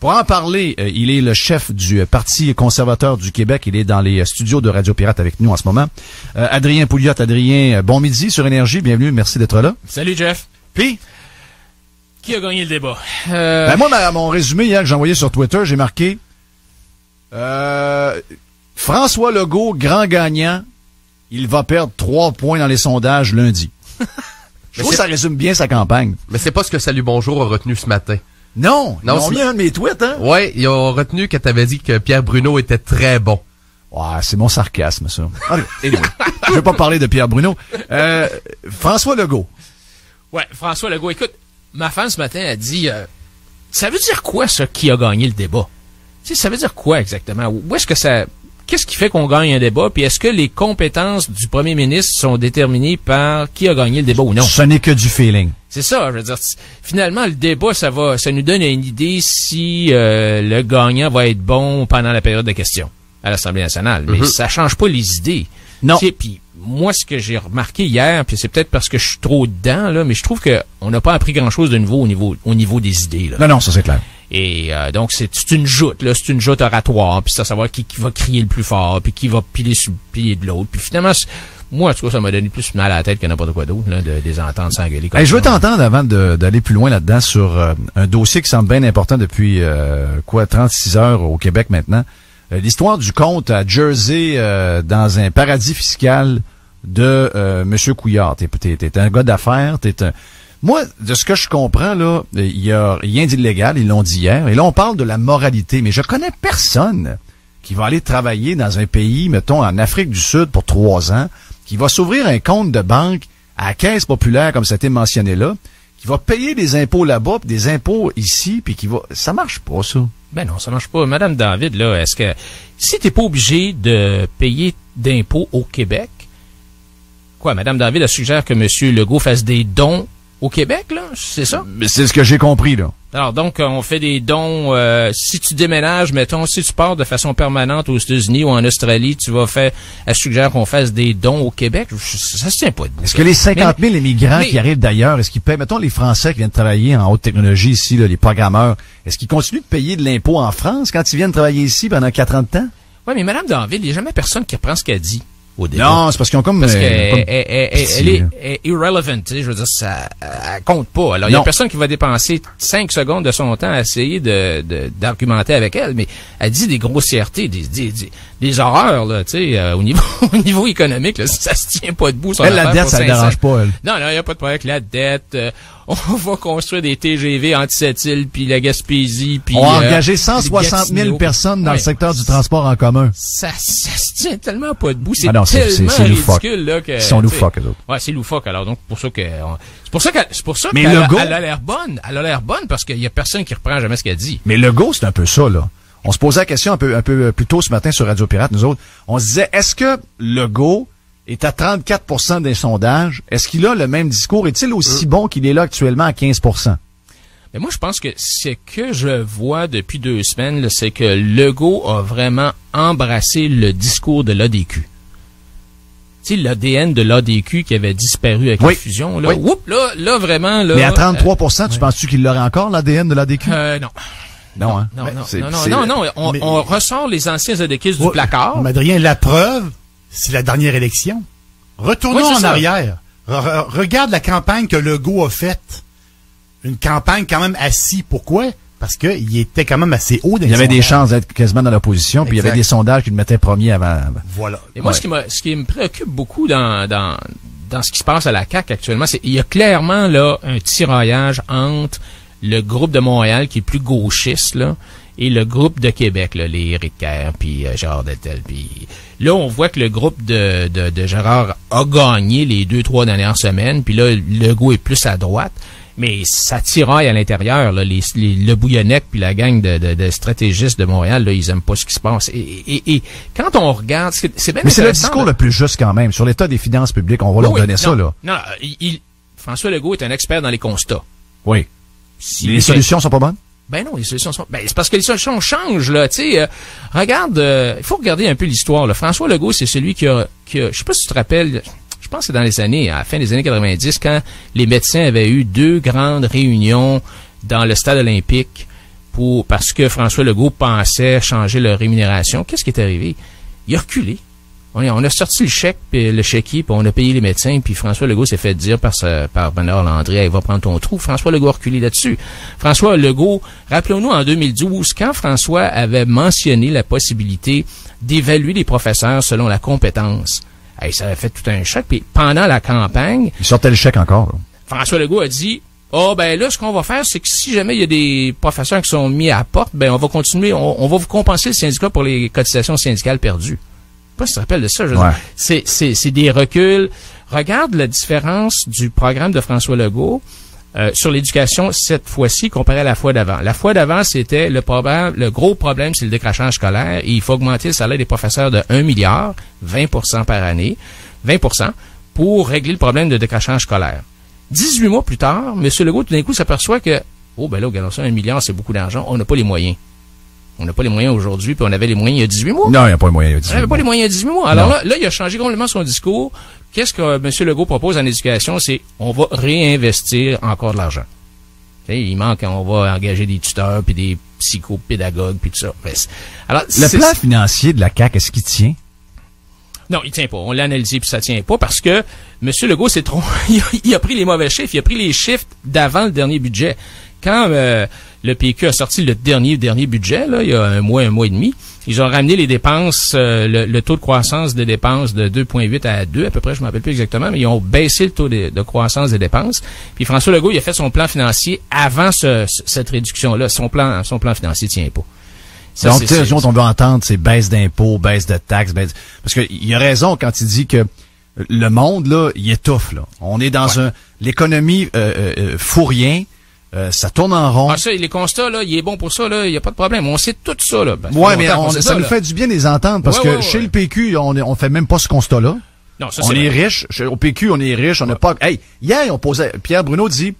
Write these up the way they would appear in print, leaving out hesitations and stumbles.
Pour en parler, il est le chef du Parti conservateur du Québec. Il est dans les studios de Radio Pirate avec nous en ce moment. Adrien Pouliot. Adrien, bon midi sur Énergie. Bienvenue, merci d'être là. Salut, Jeff. Puis, qui a gagné le débat? Moi, mon résumé hier que j'ai envoyé sur Twitter, j'ai marqué François Legault, grand gagnant. Il va perdre 3 points dans les sondages lundi. Je trouve que ça résume bien sa campagne. Mais c'est pas ce que Salut Bonjour a retenu ce matin. Non, ils ont mis un de mes tweets, hein? Ouais, ils ont retenu que t'avais dit que Pierre Bruno était très bon. Ouais, c'est mon sarcasme, ça. Anyway, je veux pas parler de Pierre Bruno. François Legault. Ouais, François Legault. Écoute, ma femme ce matin a dit, ça veut dire quoi, ça, qui a gagné le débat? Tu sais, ça veut dire quoi exactement? Où est-ce que ça... Qu'est-ce qui fait qu'on gagne un débat? Puis est-ce que les compétences du premier ministre sont déterminées par qui a gagné le débat ou non? Ce n'est que du feeling. C'est ça, je veux dire. Finalement, le débat, ça nous donne une idée si le gagnant va être bon pendant la période de questions à l'Assemblée nationale. Mais ça change pas les idées. Non. Puis moi, ce que j'ai remarqué hier, puis c'est peut-être parce que je suis trop dedans, là, mais je trouve que on n'a pas appris grand-chose de nouveau au niveau des idées. Là. Non, ça c'est clair. Et donc c'est une joute, là, c'est une joute oratoire, puis ça savoir qui va crier le plus fort, puis qui va piler sur le pied de l'autre. Puis finalement, moi, en tout cas, ça m'a donné plus mal à la tête que n'importe quoi d'autre, là, de les entendre s'engueuler. Je veux t'entendre avant d'aller plus loin là-dedans sur un dossier qui semble bien important depuis 36 heures au Québec maintenant. L'histoire du compte à Jersey dans un paradis fiscal de M. Couillard. T'es un gars d'affaires, Moi, de ce que je comprends, là, il y a rien d'illégal, ils l'ont dit hier, et là, on parle de la moralité, mais je connais personne qui va aller travailler dans un pays, mettons, en Afrique du Sud pour 3 ans, qui va s'ouvrir un compte de banque à la Caisse populaire, comme ça a été mentionné là, qui va payer des impôts là-bas, puis des impôts ici, puis qui va... Ça marche pas, ça. Ben non, ça marche pas. Madame David, là, est-ce que... Si t'es pas obligé de payer d'impôts au Québec, quoi, Madame David elle suggère que M. Legault fasse des dons au Québec, là? C'est ça? C'est ce que j'ai compris, là. Alors, donc, on fait des dons, si tu déménages, mettons, si tu pars de façon permanente aux États-Unis ou en Australie, elle suggère qu'on fasse des dons au Québec. Ça se tient pas debout. Est-ce que les 50 000 immigrants qui arrivent d'ailleurs, est-ce qu'ils paient, mettons, les Français qui viennent travailler en haute technologie ici, là, les programmeurs, est-ce qu'ils continuent de payer de l'impôt en France quand ils viennent travailler ici pendant 4 ans de temps? Oui, mais Mme Danville, il n'y a jamais personne qui reprend ce qu'elle dit. Non, c'est parce qu'ils ont comme... Parce qu'elle est irrelevant, tu sais, je veux dire, ça elle compte pas. Alors, il y a personne qui va dépenser 5 secondes de son temps à essayer d'argumenter avec elle, mais elle dit des grossièretés, des horreurs, là, tu sais, au niveau économique, là, ça se tient pas debout. Elle, la dette, ça ne dérange pas, elle. Non, il n'y a pas de problème avec la dette. On va construire des TGV entre Sept-Îles, puis la Gaspésie, puis... On a engagé 160 000 personnes dans le secteur du transport en commun. Ça se tient tellement pas debout. C'est tellement ridicule, là, que... Ils sont loufoques, eux autres. Ouais, c'est loufoque, alors. Donc, c'est pour ça mais qu'elle Legault... elle a l'air bonne. Elle a l'air bonne parce qu'il y a personne qui reprend jamais ce qu'elle dit. Mais Legault, c'est un peu ça, là. On se posait la question un peu plus tôt ce matin sur Radio Pirate, nous autres. On se disait, est-ce que Legault est à 34% des sondages? Est-ce qu'il a le même discours? Est-il aussi bon qu'il est là actuellement à 15%? Mais moi, je pense que ce que je vois depuis 2 semaines, là, c'est que Legault a vraiment embrassé le discours de l'ADQ. Tu sais, l'ADN de l'ADQ qui avait disparu avec la fusion, là. Là, vraiment, là. Mais à 33%, tu penses-tu qu'il l'aurait encore, l'ADN de l'ADQ? Non. Non, hein? Non. On ressort les anciens ADQ du placard. Mais Adrien, la preuve, c'est la dernière élection. Retournons en arrière. Regarde la campagne que Legault a faite. Une campagne quand même assis. Pourquoi? Parce qu'il était quand même assez haut. Il y avait des chances d'être quasiment dans l'opposition, puis il y avait des sondages qui le mettaient premier avant. Voilà. Et moi, ce qui me préoccupe beaucoup dans ce qui se passe à la CAQ actuellement, c'est qu'il y a clairement là un tiraillage entre le groupe de Montréal qui est plus gauchiste, là, et le groupe de Québec, là, les Éric Kerr, puis Gérard Deltel, puis là, on voit que le groupe de Gérard a gagné les 2-3 dernières semaines, puis là, Legault est plus à droite, mais ça tiraille à l'intérieur, là, le Bouillonnec puis la gang de stratégistes de Montréal, là, ils aiment pas ce qui se passe. Et quand on regarde, c'est bien. Mais c'est le discours le plus juste quand même, sur l'état des finances publiques, on va leur donner ça, là. Non, François Legault est un expert dans les constats. Oui. Les solutions sont pas bonnes? Ben non, les solutions sont... Ben, c'est parce que les solutions changent, là, tu sais. Regarde, il faut regarder un peu l'histoire, là. François Legault, c'est celui qui a... Je sais pas si tu te rappelles, je pense que c'est dans les années, à la fin des années 90, quand les médecins avaient eu 2 grandes réunions dans le stade olympique parce que François Legault pensait changer leur rémunération. Qu'est-ce qui est arrivé? Il a reculé. On a sorti le chèque, puis le chéquier, puis on a payé les médecins, puis François Legault s'est fait dire par Bernard Landry, il va prendre ton trou. François Legault a reculé là-dessus. François Legault, rappelons-nous en 2012, quand François avait mentionné la possibilité d'évaluer les professeurs selon la compétence, ça avait fait tout un choc, puis pendant la campagne... Il sortait le chèque encore, là. François Legault a dit, là, ce qu'on va faire, c'est que si jamais il y a des professeurs qui sont mis à la porte, on va continuer, on va vous compenser le syndicat pour les cotisations syndicales perdues. Je sais pas si tu te rappelles de ça. C'est des reculs. Regarde la différence du programme de François Legault sur l'éducation cette fois-ci comparé à la fois d'avant. La fois d'avant, c'était le gros problème, c'est le décrochage scolaire et il faut augmenter le salaire des professeurs de 1 milliard, 20% par année, 20% pour régler le problème de décrochage scolaire. 18 mois plus tard, M. Legault, tout d'un coup, s'aperçoit que, regardons ça, 1 milliard, c'est beaucoup d'argent, on n'a pas les moyens. On n'a pas les moyens aujourd'hui, puis on avait les moyens il y a 18 mois. Non, il n'y a pas les moyens il y a 18 mois. On n'avait pas les moyens il y a 18 mois. Alors là, il a changé complètement son discours. Qu'est-ce que M. Legault propose en éducation? C'est, on va réinvestir encore de l'argent. Il manque, on va engager des tuteurs, puis des psychopédagogues, puis tout ça. Alors, le plan financier de la CAQ, est-ce qu'il tient? Non, il tient pas. On l'a analysé, puis ça tient pas, parce que M. Legault s'est trompé. Il a pris les mauvais chiffres. Il a pris les chiffres d'avant le dernier budget. Quand le PQ a sorti le dernier budget, là, il y a un mois et demi, ils ont ramené les dépenses, le taux de croissance des dépenses de 2,8 à 2, à peu près, je ne me rappelle plus exactement, mais ils ont baissé le taux de croissance des dépenses. Puis François Legault, il a fait son plan financier avant cette réduction-là. Son plan financier tient pas. Ça, donc, tu sais, on veut entendre, c'est baisse d'impôts, baisse de taxes, parce que il a raison quand il dit que le monde, là, il étouffe, là. On est dans l'économie fout rien. Ça tourne en rond. Ça, les constats, là, il est bon pour ça, là, il n'y a pas de problème. On sait tout ça, là. Mais ça nous fait du bien de les entendre, parce que chez le PQ, on fait même pas ce constat-là. Non, ça, on est riche. Au PQ, on est riche, on n'a pas... Hey, hier, Pierre Bruno dit,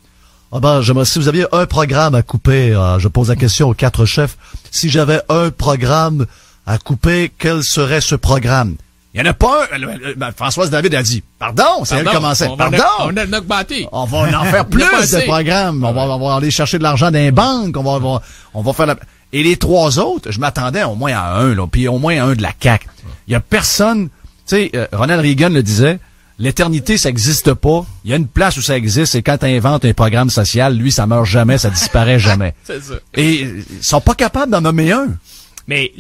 j'aimerais, si vous aviez un programme à couper, je pose la question aux 4 chefs, si j'avais un programme à couper, quel serait ce programme? Il n'y en a pas un. Françoise David a dit, pardon, c'est elle qui commençait. Pardon. On a augmenté. On va en faire plus de programmes. On va aller chercher de l'argent dans les banques. On va faire Et les 3 autres, je m'attendais au moins à un, là, puis au moins à un de la CAQ. Il y a personne, tu sais, Ronald Reagan le disait, l'éternité, ça n'existe pas. Il y a une place où ça existe, c'est quand tu inventes un programme social, lui, ça meurt jamais, ça disparaît jamais. C'est ça. Et ils sont pas capables d'en nommer un. Mais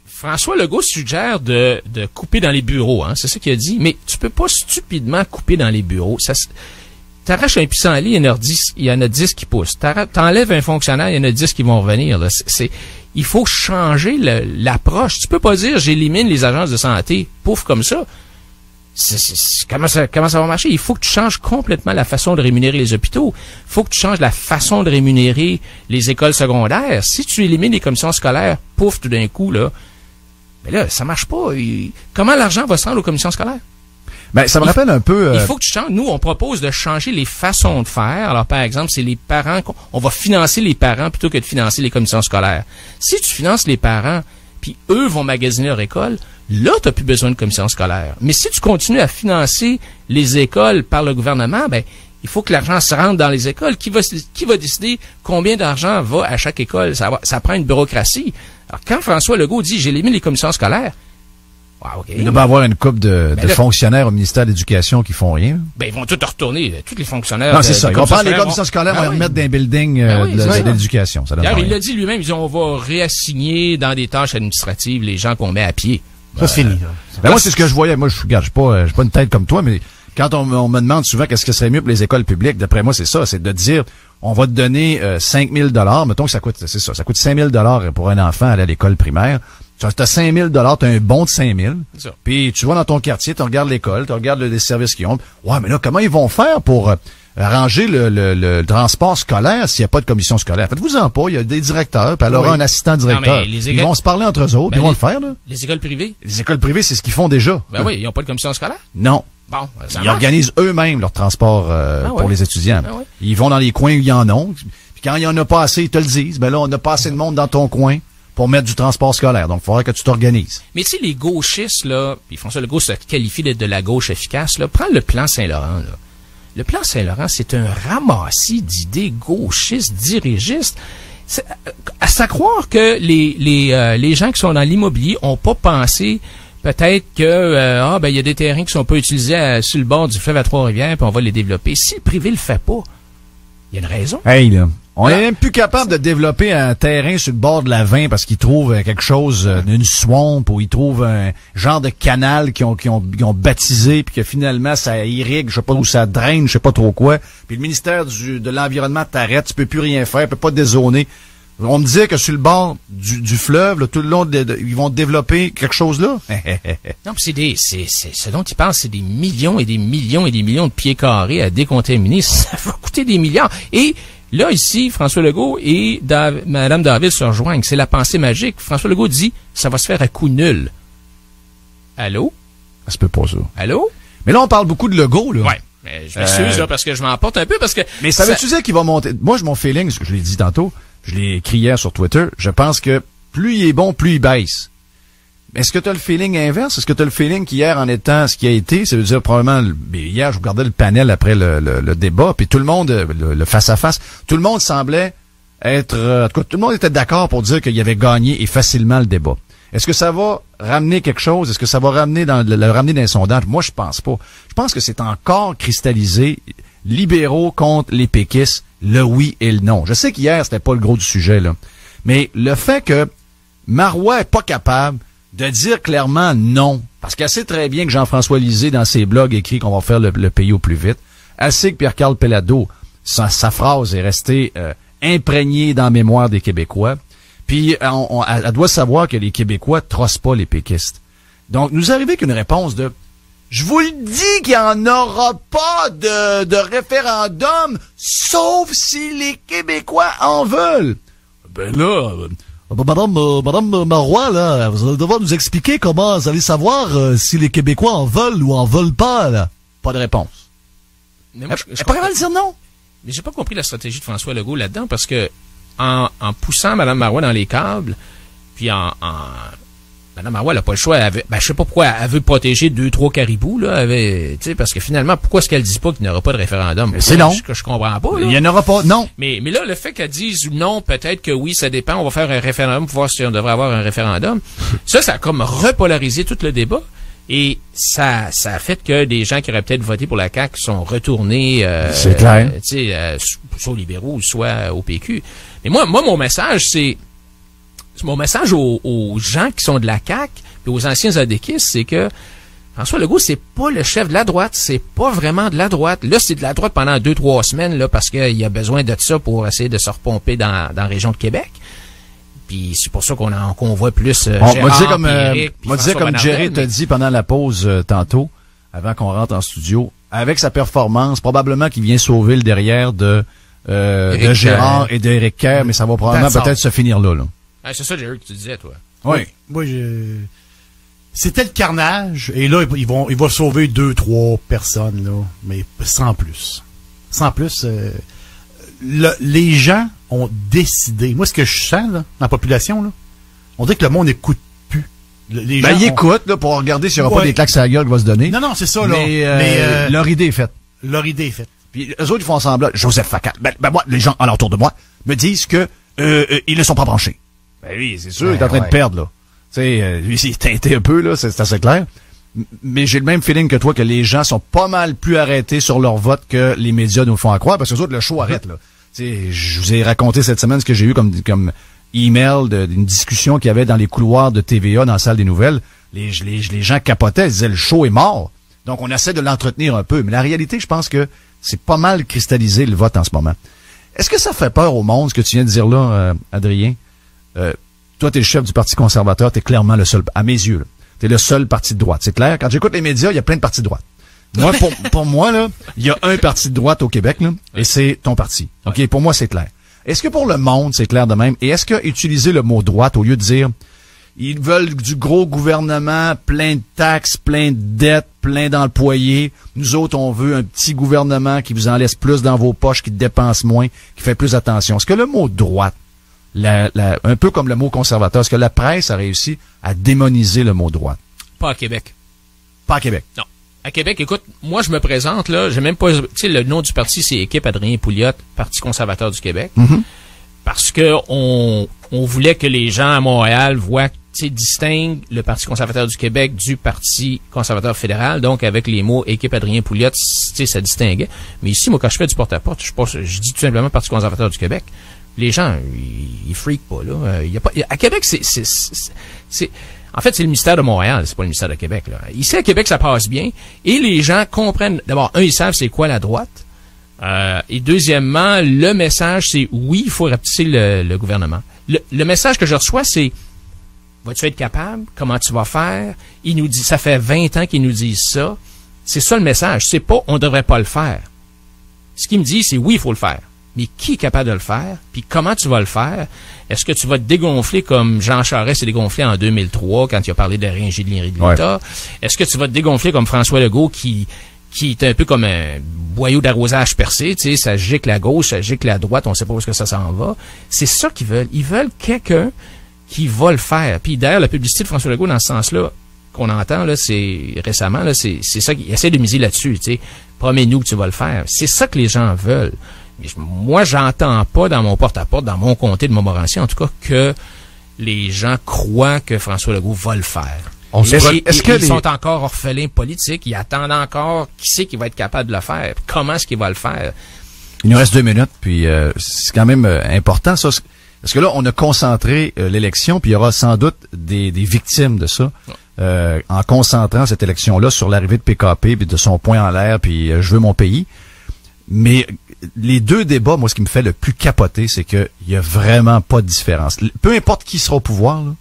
François Legault suggère de couper dans les bureaux, hein, c'est ça qu'il a dit. Mais tu peux pas stupidement couper dans les bureaux. T'arraches un pissenlit, il y en a 10 qui poussent. T'enlèves un fonctionnaire, il y en a 10 qui vont revenir. Là. Il faut changer l'approche. Tu peux pas dire j'élimine les agences de santé, pouf, comme ça. Comment ça va marcher? Il faut que tu changes complètement la façon de rémunérer les hôpitaux. Il faut que tu changes la façon de rémunérer les écoles secondaires. Si tu élimines les commissions scolaires, pouf, tout d'un coup, là, ça marche pas. Comment l'argent va se rendre aux commissions scolaires? Ça me rappelle un peu... Il faut que tu changes. Nous, on propose de changer les façons de faire. Alors, par exemple, c'est les parents... On va financer les parents plutôt que de financer les commissions scolaires. Si tu finances les parents, puis eux vont magasiner leur école, là, tu n'as plus besoin de commission scolaire. Mais si tu continues à financer les écoles par le gouvernement, il faut que l'argent se rentre dans les écoles. Qui va décider combien d'argent va à chaque école? Ça prend une bureaucratie. Alors, quand François Legault dit « j'élimine les commissions scolaires », okay. Il doit y avoir une couple de fonctionnaires au ministère de l'Éducation qui font rien. Ils vont tout retourner. Tous les fonctionnaires... Non, c'est ça. Ils vont prendre les commissions scolaires, on va les remettre dans un building de l'éducation. D'ailleurs, il l'a dit lui-même, on va réassigner dans des tâches administratives les gens qu'on met à pied. Ça, c'est fini. Moi, c'est ce que je voyais. Moi, je suis pas une tête comme toi, mais quand on me demande souvent qu'est-ce que serait mieux pour les écoles publiques, d'après moi, c'est ça. C'est de dire, on va te donner 5 000 $. Mettons que ça coûte 5 000 $ pour un enfant aller à l'école primaire. Tu as 5 000 $, tu as un bon de 5 000. Puis tu vas dans ton quartier, tu regardes l'école, tu regardes les services qu'ils ont. Ouais, mais là, comment ils vont faire pour arranger le transport scolaire s'il n'y a pas de commission scolaire? Faites-vous-en pas, il y a des directeurs, puis elle aura un assistant directeur. Ils vont se parler entre eux autres, ils vont le faire, là. Les écoles privées? Les écoles privées, c'est ce qu'ils font déjà. Oui, ils n'ont pas de commission scolaire? Non. Bon, ils organisent eux-mêmes leur transport pour les étudiants. Ils vont dans les coins où il y en a. Puis quand il n'y en a pas assez, ils te le disent. Là, on n'a pas assez de monde dans ton coin pour mettre du transport scolaire. Donc, il faudrait que tu t'organises. Mais tu sais, les gauchistes, là, puis François Legault se qualifie d'être de la gauche efficace, là. Prends le plan Saint-Laurent, là. Le plan Saint-Laurent, c'est un ramassis d'idées gauchistes, dirigistes. à croire que les gens qui sont dans l'immobilier ont pas pensé peut-être que il y a des terrains qui sont pas utilisés sur le bord du fleuve à Trois-Rivières, puis on va les développer. Si le privé le fait pas, il y a une raison. Hey, là. On est même plus capable de développer un terrain sur le bord de la 20 parce qu'ils trouvent quelque chose, une swamp, ou ils trouvent un genre de canal qu'ils ont baptisé, puis que finalement ça irrigue, je sais pas où ça draine, je sais pas trop quoi. Puis le ministère de l'Environnement t'arrête, tu peux plus rien faire, tu peux pas dézoner. On me disait que sur le bord du fleuve, là, tout le long, ils vont développer quelque chose là. Non, puis ce dont ils parlent, c'est des millions et des millions et des millions de pieds carrés à décontaminer. Ça va coûter des milliards. Et là, ici, François Legault et Mme David se rejoignent. C'est la pensée magique. François Legault dit, ça va se faire à coût nul. Allô? Ça se peut pas, ça. Allô? Mais là, on parle beaucoup de Legault, là. Ouais. Mais je m'excuse, là, parce que je m'emporte un peu, parce que... Mais savais-tu dire qu'il va monter? Moi, mon feeling, je l'ai dit tantôt, je l'ai écrit hier sur Twitter, je pense que plus il est bon, plus il baisse. Est-ce que tu as le feeling inverse? Est-ce que tu as le feeling qu'hier, en étant ce qui a été, ça veut dire probablement, hier, je regardais le panel après le débat, puis tout le monde, le face-à-face, tout le monde semblait être, en tout cas, tout le monde était d'accord pour dire qu'il avait gagné et facilement le débat. Est-ce que ça va ramener quelque chose? Est-ce que ça va ramener le ramener dans les sondages? Moi, je pense pas. Je pense que c'est encore cristallisé, libéraux contre les péquistes, le oui et le non. Je sais qu'hier, c'était pas le gros du sujet, là. Mais le fait que Marois est pas capable de dire clairement non, parce qu'elle sait très bien que Jean-François Lisée, dans ses blogs, écrit qu'on va faire le pays au plus vite. Elle sait que Pierre-Carl Pellado, sa phrase est restée imprégnée dans la mémoire des Québécois. Puis elle doit savoir que les Québécois trossent pas les péquistes. Donc, nous arrivons avec une réponse de « Je vous le dis qu'il n'y en aura pas de référendum, sauf si les Québécois en veulent. » Ben là... Madame Marois, là, vous allez devoir nous expliquer comment vous allez savoir si les Québécois en veulent ou en veulent pas, là. Pas de réponse. Mais moi, je pas capable de dire non. Mais j'ai pas compris la stratégie de François Legault là-dedans, parce que en poussant Mme Marois dans les câbles, puis Mme Marois, elle a pas le choix. Je sais pas pourquoi, elle veut protéger 2-3 caribous, là. Parce que finalement, pourquoi est-ce qu'elle dit pas qu'il n'y aura pas de référendum? C'est non. Je comprends pas, là. Il n'y en aura pas, non. Mais là, le fait qu'elle dise non, peut-être que oui, ça dépend, on va faire un référendum pour voir si on devrait avoir un référendum. Ça a comme repolarisé tout le débat. Et ça a fait que des gens qui auraient peut-être voté pour la CAQ sont retournés, c'est clair. Soit aux libéraux ou soit au PQ. Mais moi, mon message, mon message aux gens qui sont de la CAQ et aux anciens adéquistes, c'est que François Legault, c'est pas le chef de la droite, c'est pas vraiment de la droite. Là, c'est de la droite pendant 2-3 semaines, là, parce qu'il y a besoin de ça pour essayer de se repomper dans la région de Québec. Puis c'est pour ça qu'on voit plus Gérard, on disait comme Jerry t'a dit pendant la pause tantôt, avant qu'on rentre en studio, avec sa performance, probablement qu'il vient sauver le derrière de Gérard et d'Éric Kerr, mais ça va probablement peut-être se finir là. Ah, c'est ça, Jerry, que tu disais, toi. Oui. C'était le carnage, et là, il va sauver 2-3 personnes, là, mais sans plus. Sans plus, les gens ont décidé. Moi, ce que je sens, là, dans la population, là, on dirait que le monde n'écoute plus. Les gens ils écoutent, là, pour regarder s'il n'y aura pas des claques à la gueule qui va se donner. Non, c'est ça, là. Mais leur idée est faite. Leur idée est faite. Puis eux autres, ils font semblant. Joseph Facal. Moi, les gens alentour de moi me disent que ils ne sont pas branchés. Ben oui, c'est sûr, il est en train de perdre, là. Tu sais, lui, il est teinté un peu, là, c'est assez clair. Mais j'ai le même feeling que toi, que les gens sont pas mal plus arrêtés sur leur vote que les médias nous font croire, parce que eux autres, le show arrête, là. Tu sais, je vous ai raconté cette semaine ce que j'ai eu comme email d'une discussion qu'il y avait dans les couloirs de TVA dans la salle des nouvelles. Les gens capotaient, ils disaient, le show est mort. Donc, on essaie de l'entretenir un peu. Mais la réalité, je pense que c'est pas mal cristallisé, le vote en ce moment. Est-ce que ça fait peur au monde, ce que tu viens de dire là, Adrien? Toi, t'es le chef du Parti conservateur, t'es clairement le seul, à mes yeux, t'es le seul parti de droite. C'est clair? Quand j'écoute les médias, il y a plein de partis de droite. Moi, pour moi, là, il y a un parti de droite au Québec, là, et c'est ton parti. OK? Pour moi, c'est clair. Est-ce que pour le monde, c'est clair de même? Et est-ce que utiliser le mot droite au lieu de dire ils veulent du gros gouvernement, plein de taxes, plein de dettes, plein d'employés. Nous autres, on veut un petit gouvernement qui vous en laisse plus dans vos poches, qui dépense moins, qui fait plus attention. Est-ce que le mot droite, un peu comme le mot conservateur, est-ce que la presse a réussi à démoniser le mot droite? Pas à Québec. Pas à Québec. Non. À Québec, écoute, moi, je me présente, là, j'ai même pas, tu sais, le nom du parti, c'est Équipe Adrien Pouliot, Parti conservateur du Québec. Mm-hmm. parce que on voulait que les gens à Montréal voient, distinguent le Parti conservateur du Québec du Parti conservateur fédéral. Donc, avec les mots équipe Adrien Pouliot, ça distinguait. Mais ici, moi, quand je fais du porte-à-porte, je dis tout simplement Parti conservateur du Québec. Les gens, ils freakent pas, là. Y a pas, à Québec, en fait, c'est le mystère de Montréal, c'est pas le mystère de Québec, là. Ici, à Québec, ça passe bien. Et les gens comprennent, d'abord, ils savent c'est quoi la droite. Et deuxièmement, le message, c'est oui, il faut rapetisser le gouvernement. Le message que je reçois, c'est vas-tu être capable? Comment tu vas faire? Ils nous disent, ça fait 20 ans qu'ils nous disent ça. C'est ça le message. C'est pas on devrait pas le faire. Ce qu'ils me disent, c'est oui, il faut le faire. Mais qui est capable de le faire? Puis comment tu vas le faire? Est-ce que tu vas te dégonfler comme Jean Charest s'est dégonflé en 2003 quand il a parlé de la réingénierie de l'État? Ouais. Est-ce que tu vas te dégonfler comme François Legault qui est un peu comme un boyau d'arrosage percé, tu sais, ça gicle à gauche, ça gicle à droite, on sait pas où est-ce que ça s'en va. C'est ça qu'ils veulent. Ils veulent quelqu'un qui va le faire. Puis d'ailleurs, la publicité de François Legault dans ce sens-là, qu'on entend, là, c'est récemment, là, c'est ça qu'il essaie de miser là-dessus, tu sais. Promets-nous que tu vas le faire. C'est ça que les gens veulent. Mais moi, j'entends pas dans mon porte-à-porte, dans mon comté de Montmorency, en tout cas, que les gens croient que François Legault va le faire. Est-ce qu'ils sont encore orphelins politiques? Ils attendent encore qui c'est qui va être capable de le faire? Comment est-ce qu'il va le faire? Il nous reste 2 minutes, puis c'est quand même important, ça. Parce que là, on a concentré l'élection, puis il y aura sans doute des victimes de ça. En concentrant cette élection-là sur l'arrivée de PKP, puis de son poing en l'air, puis je veux mon pays. Mais les deux débats, moi, ce qui me fait le plus capoter, c'est qu'il y a vraiment pas de différence. Peu importe qui sera au pouvoir, là,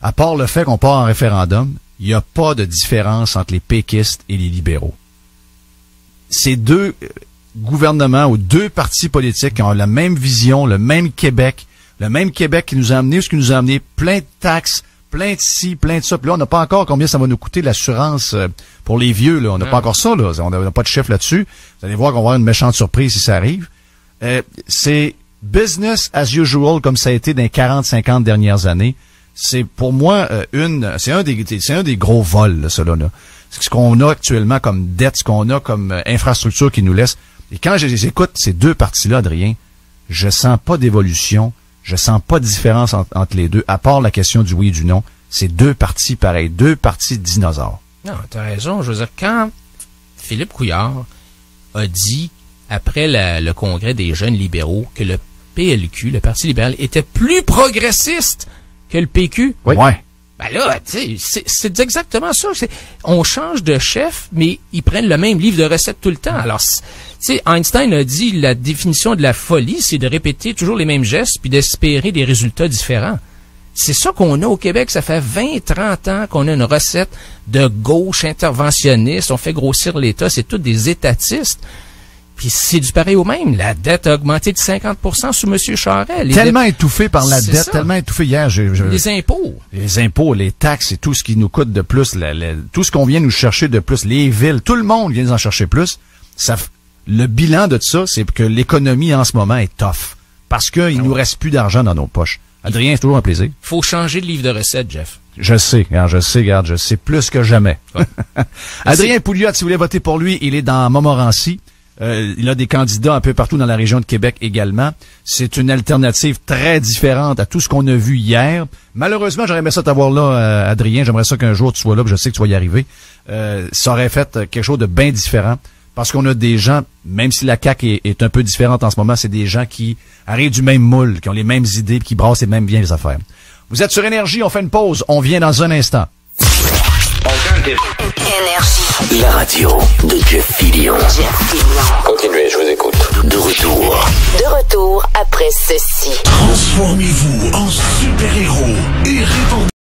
à part le fait qu'on part en référendum, il n'y a pas de différence entre les péquistes et les libéraux. Ces deux gouvernements ou deux partis politiques qui ont la même vision, le même Québec qui nous a amené, ce qui nous a amené plein de taxes, plein de ci, plein de ça. Puis là, on n'a pas encore combien ça va nous coûter l'assurance pour les vieux. Là, on n'a pas encore ça. Là, on n'a pas de chiffre là-dessus. Vous allez voir qu'on va avoir une méchante surprise si ça arrive. C'est business as usual comme ça a été dans les 40-50 dernières années. C'est pour moi c'est un des gros vols, là, cela là. C'est ce qu'on a actuellement comme dette, ce qu'on a comme infrastructure qui nous laisse. Et quand je les écoute, ces deux partis-là, Adrien, je sens pas d'évolution, je sens pas de différence entre les deux, à part la question du oui et du non. C'est deux partis pareils, deux partis dinosaures. Non, t'as raison. Je veux dire, quand Philippe Couillard a dit, après le congrès des jeunes libéraux, que le PLQ, le Parti libéral, était plus progressiste que le PQ. Oui. Ouais. Ben là, tu sais, c'est exactement ça. On change de chef, mais ils prennent le même livre de recettes tout le temps. Alors, tu sais, Einstein a dit la définition de la folie, c'est de répéter toujours les mêmes gestes puis d'espérer des résultats différents. C'est ça qu'on a au Québec. Ça fait 20-30 ans qu'on a une recette de gauche interventionniste. On fait grossir l'État. C'est tous des étatistes. Puis c'est du pareil au même. La dette a augmenté de 50% sous M. Charest. Tellement étouffé par la dette, tellement étouffé hier. Les impôts. Les impôts, les taxes et tout ce qui nous coûte de plus, tout ce qu'on vient nous chercher de plus, les villes, tout le monde vient nous en chercher plus. Le bilan de ça, c'est que l'économie en ce moment est tough. Parce qu'il nous reste plus d'argent dans nos poches. Adrien, c'est toujours un plaisir. Faut changer de livre de recettes, Jeff. Je sais plus que jamais. Ouais. Adrien Pouliot, si vous voulez voter pour lui, il est dans Montmorency. Il a des candidats un peu partout dans la région de Québec également. C'est une alternative très différente à tout ce qu'on a vu hier. Malheureusement, j'aurais aimé ça t'avoir là, Adrien. J'aimerais ça qu'un jour tu sois là, puis je sais que tu vas y arriver. Ça aurait fait quelque chose de bien différent. Parce qu'on a des gens, même si la CAQ est un peu différente en ce moment, c'est des gens qui arrivent du même moule, qui ont les mêmes idées, qui brassent les mêmes bien les affaires. Vous êtes sur Énergie, on fait une pause. On vient dans un instant. Énergie. La radio de Jeff Fillion. Continuez, je vous écoute. De retour après ceci. Transformez-vous en super-héros et répondez.